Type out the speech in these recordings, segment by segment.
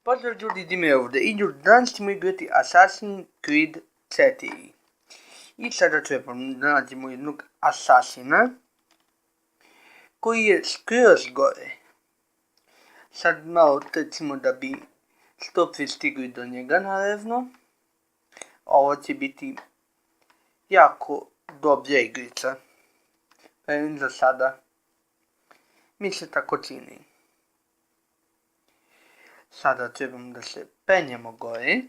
Pozdrav ljudi, Dimir ovdje i danas ćemo igrati Assassin's Creed 4. I sada trebamo da nađemo jednog asasina koji je skroz gore. Sad malo trčimo da bi što prije stigli do njega, naravno. Ovo će biti jako dobra igrica. Za sada mi se tako čini. Sada trebamo da se penjemo gore.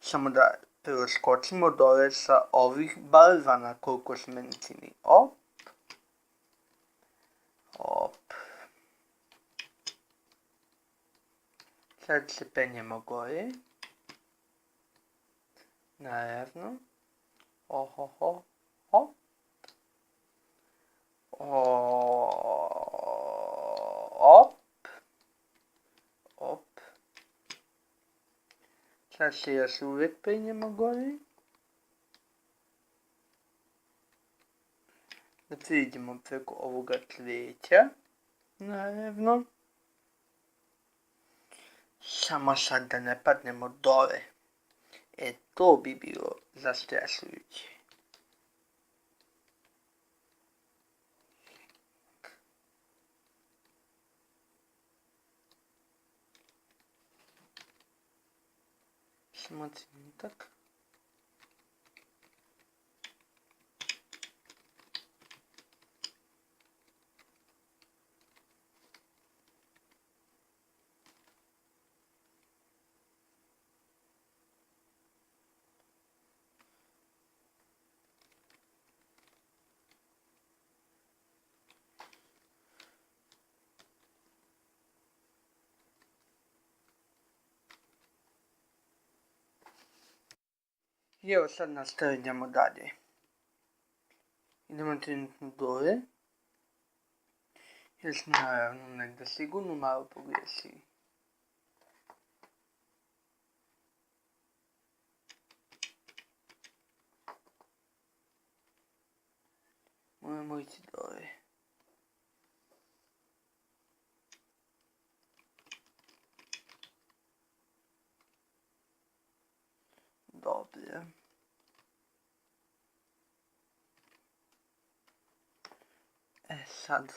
Samo da preskočimo dole sa ovih balvana koliko se meni čini. Op. Op. Sad se penjemo gore. Naravno. Ohoho. Op. Op. Op. Sad se još uvijek penjemo gore. Da priđemo preko ovoga cvijeća. Naravno. Samo sad da ne padnemo dole. To bi bilo zastrašujuće. Samo trenutak. I evo sad nastavljamo dalje. Idemo trenutno dole. Jer smo naravno negdje sigurno malo pogriješili. Moramo ići dole. Dobro. Sad.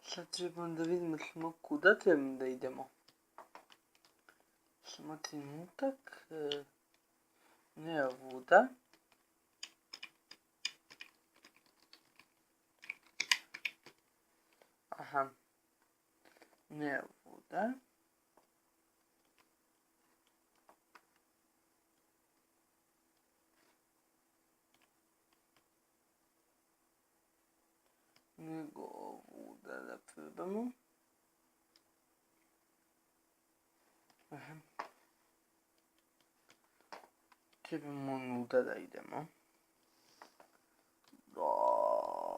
Sad trebamo da vidimo samo kuda trebamo da idemo. Samo trenutak. Ne ovuda. Aha. Ne ovuda. Nego ovuda da probamo. Aha. Trebamo onuda da idemo. Dobro.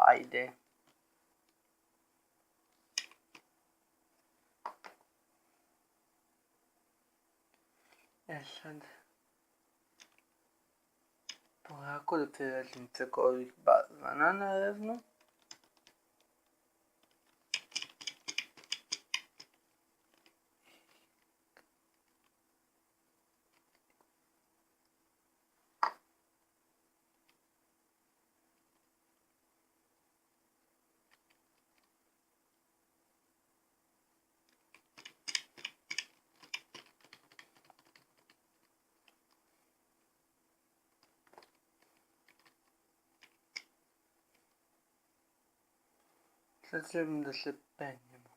Ajde. Sad. Polako da prelazim preko ovih balvana, naravno. Sad trebam da se penjemo.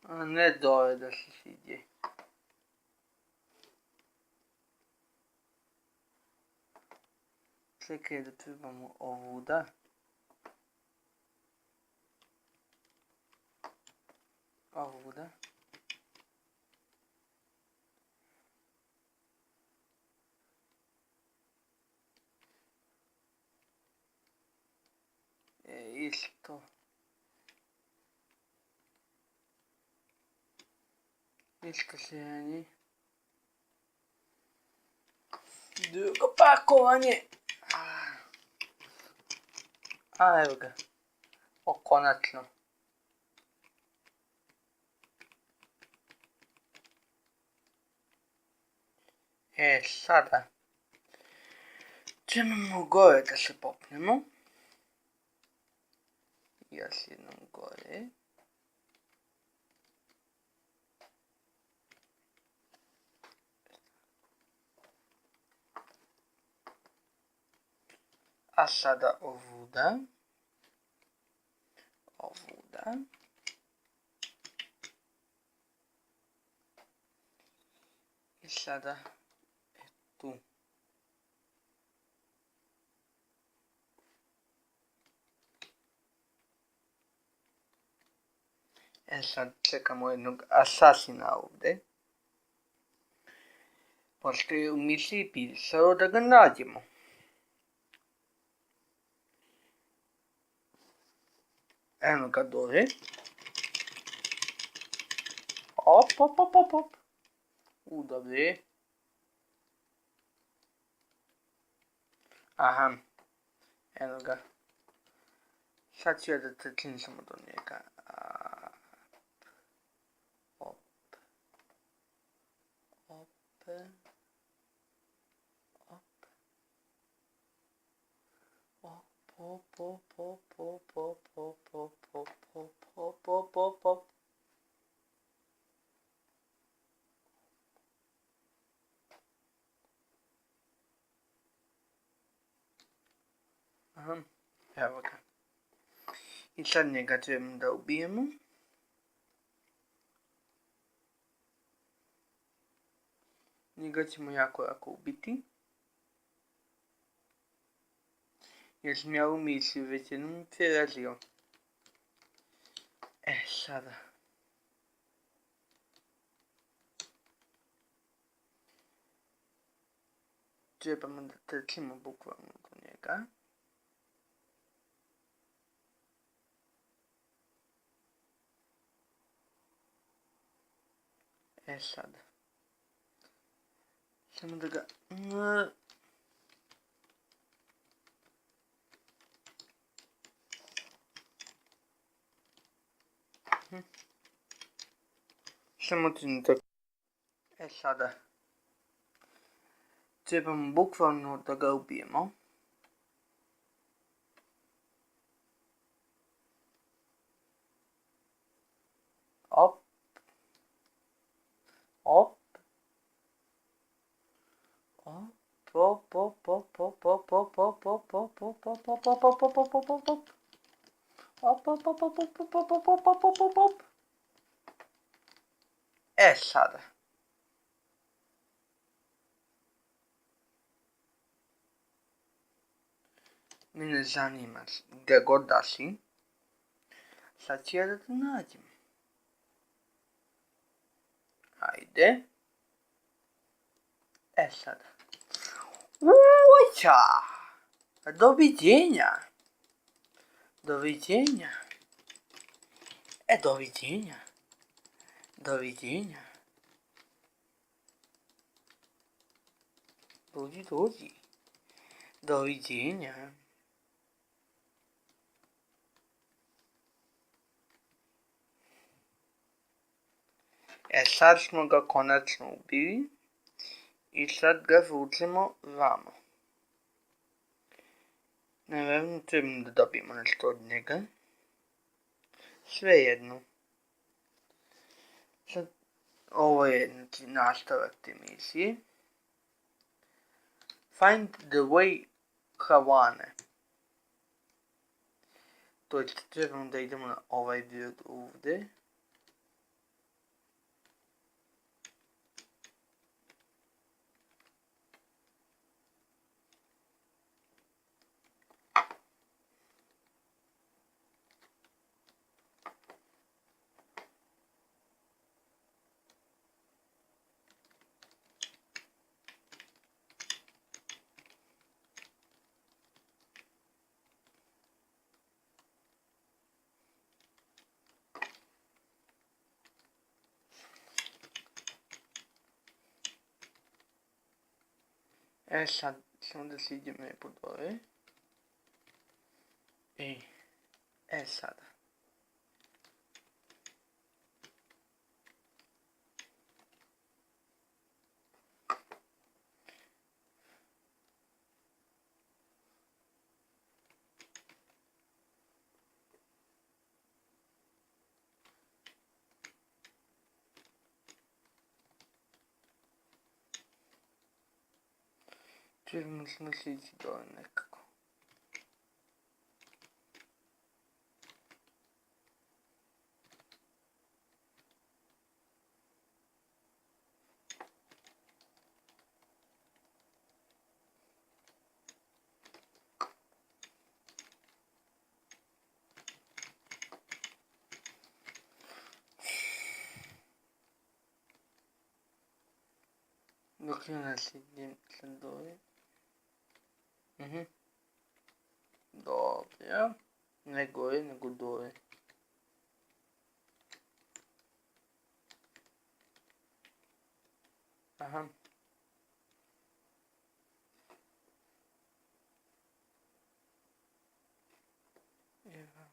A ne dole da se siđe. Čekaj da trebamo ovuda. Ovuda. Listo. Listo se ani. Drugo pakovanje. A evo ga. Konačno. Sada ćemo gore da se popnemo. Još jednom gore. A sada ovuda. I sada tu. Sad čekamo jednog asasina ovdje. Pošto je u misiji pisao da ga nađemo. Eno ga dole. Op. Dobre. Aha. Eno ga. Sad ću ja da trčim samo do njega. Op. Aha, evo ga. I sad njega trebamo da ubijemo. Njega ćemo jako lako ubiti. Jer sam ja u misiju već jednom prelazio. Sada. Trebamo da trčimo bukvalno do njega. Sada. Samo da ga... Samo trenutak. Sada. Trebamo bukvalno da ga ubijemo. Op. Sada. Mene zanima gdje god da si. Sad ću ja da te nađem. Ajde. Sada. Uoća! Doviđenja. Doviđenja. Doviđenja. Doviđenja. Dođi. Doviđenja. Sad smo ga konačno ubili. I sad ga vučemo vamo. Naravno trebamo da dobijemo nešto od njega. Svejedno. Sad, ovo je nastavak te misije. Find the way Havane. To je trebamo da idemo na ovaj dio ovdje. sad samo da se idem lepo dole. Sada. Ćemo se ići dole nekako. Dok ja se idem sad dole. Dobro. Ne gore, nego dole. Aha. Evo.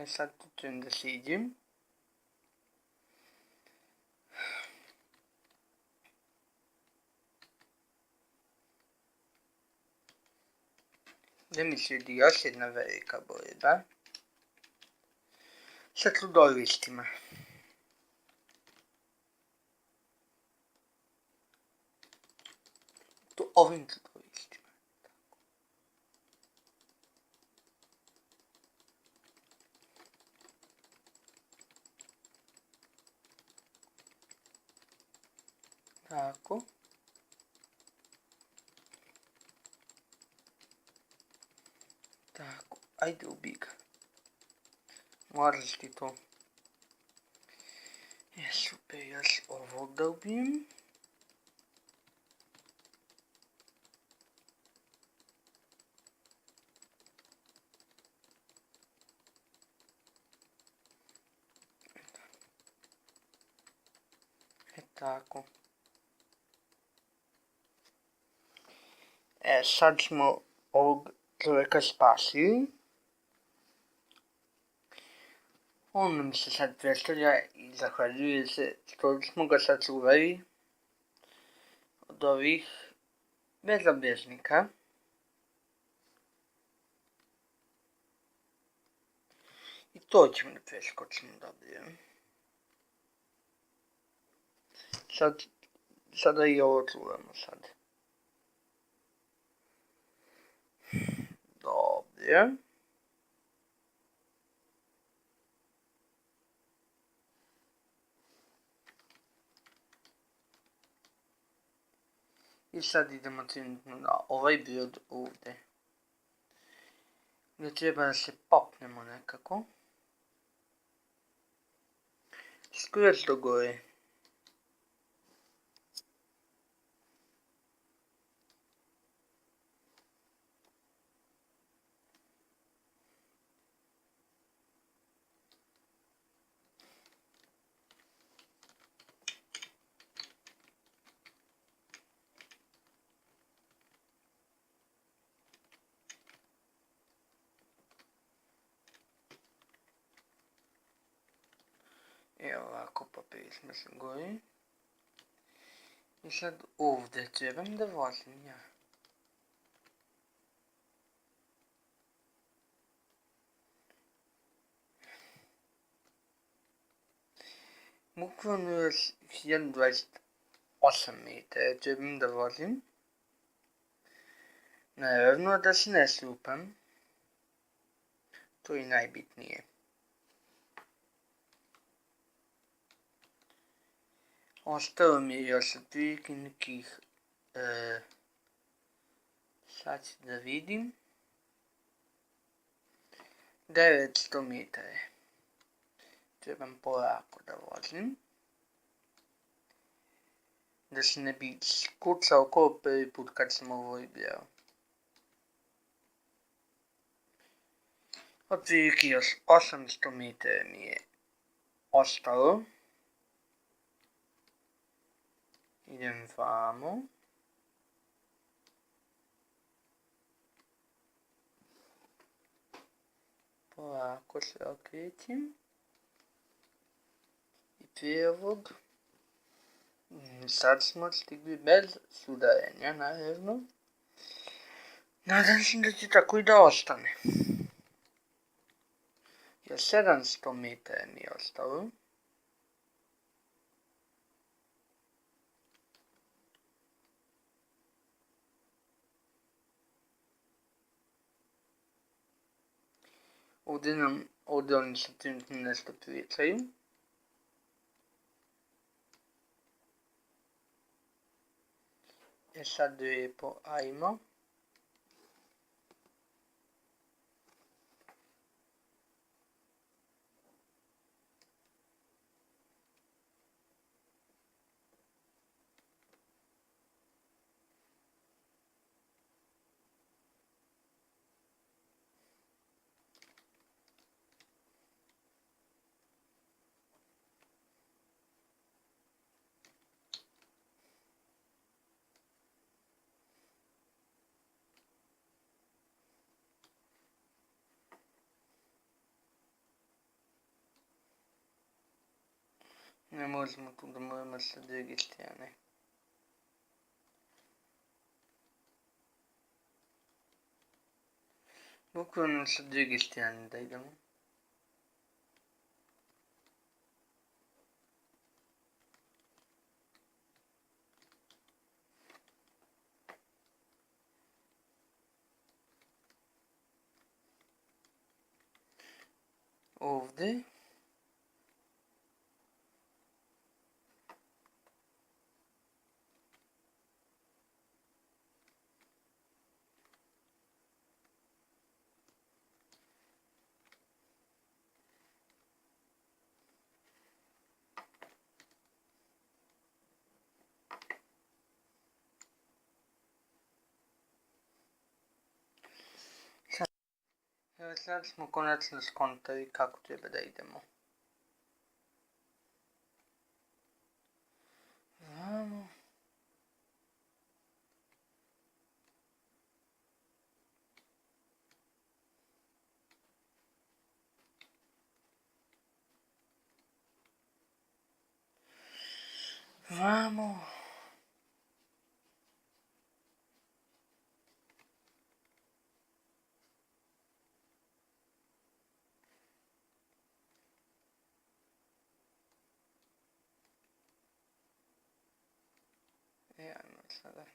Sad tu ćem da siđem. Da mi slijedi još jedna velika borba. Sa trudovištima. Tu ovim trudovištima. Tako. Tako, ajde ubij ga. Moraš ti to. Super, još ovog da ubijem. Tako. Sad smo ovog čovjeka spasili. On nam se sad predstavlja i zahvaljuje se što smo ga sačuvali od ovih bezobrežnika. I to ćemo da preskočimo dobro. Sada i ovo čuvamo sad. Dobro. I sad idemo trenutno na ovaj brod ovdje. Gdje treba da se popnemo nekako. Skroz do gore. Evo ovako, popili smo se gore. I sad ovdje trebam da vozim ja. Bukvalno još 1028 metara trebam da vozim. Naravno da se ne slupam. To je najbitnije. Ostalo mi je još otprilike nekih, sad ću da vidim, 900 metara. Trebam polako da vozim. Da se ne bi skucao ko prvi put kad sam ovo igrao. Otprilike još 800 metara mi je ostalo. Idem vamo. Polako se okrećem. I prije ovog. Sad smo stigli bez sudarenja, naravno. Nadam se da će tako i da ostane. Jer 700 metara mi je ostalo. Ovdje oni sa trenutno nešto pričaju. Sad lijepo, ajmo. Ne možemo tu da moramo sa druge strane. Bukvalno sa druge strane da idemo. Ovdje. Evo sad smo konačno skontali kako treba da idemo. Vamo. Vamo. Ajmo sada.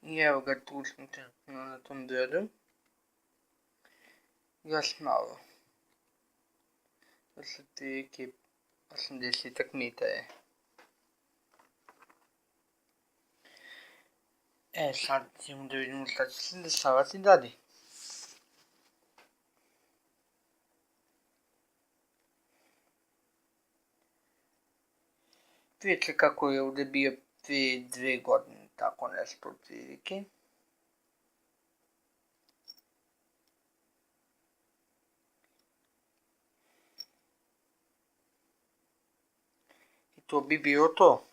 I evo ga, tu smo trenutno na tom brodu. Još malo. Još otprilike 80 metara. Sad ćemo da vidimo šta će se dešavati dalje. Vidite kako je ovdje bio prije 2 godine, tako nešto otprilike. I to bi bilo to.